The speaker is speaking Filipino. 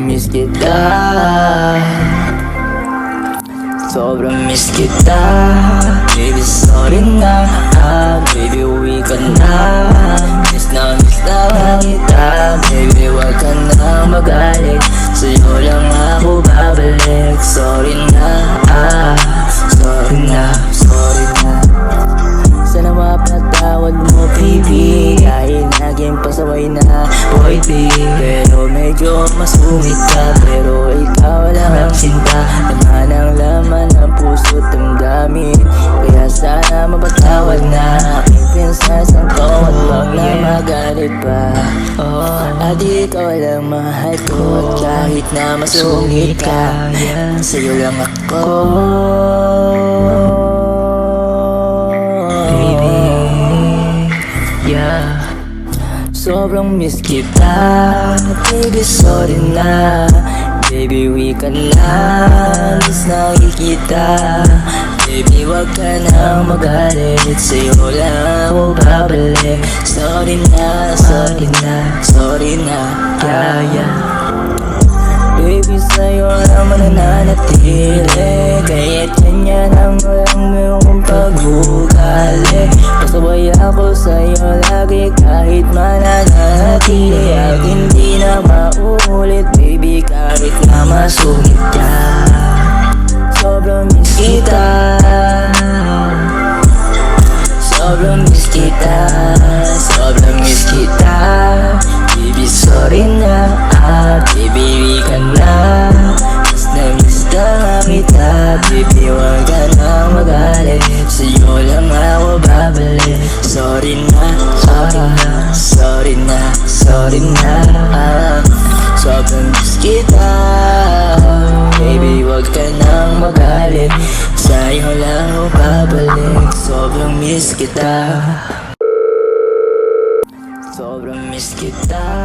miss kita. Sobrang miss kita. Baby sorry na, baby uwi ka na. Miss na kita. Baby wag ka na magalit, sa'yo lang ako babalik. Sorry na, sorry na, sorry na. Sana mapatawad mo baby, dahil naging pasaway na boy B. Pero medyo masungit ka, pero ikaw lang ang sinta. Laman ang laman ng puso't damdamin, kaya sana mapatawad na aking prinsesang to. At wag na magalit pa, at ikaw lang mahal ko. At kahit na masungit ka, sa'yo lang ako. Sobrang miss kita. Baby sorry na, baby uwi ka na. Miss na kita. Baby wag ka na magalit, sa'yo lang ako babalik. Sorry na, sorry na, sorry na, yeah. Baby sa'yo naman nananatili, kahit ganyan ang walang iyong pag-ugali. Pasaway ako sa'yo lagi kahit mananatili, at hindi na mauulit baby kahit na masungit ka. Sobrang miss kita. Sobrang miss kita. Sobrang miss kita. Baby sorry na, baby uwi ka na. Miss na kita. Baby wag ka na magalit, sa'yo lang ako babalik. Sorry na, sorry na, sorry na, sorry na. Sobrang miss kita. Baby wag ka nang magalit, sa'yo lang ako babalik. Sobrang miss kita. Sobrang miss kita.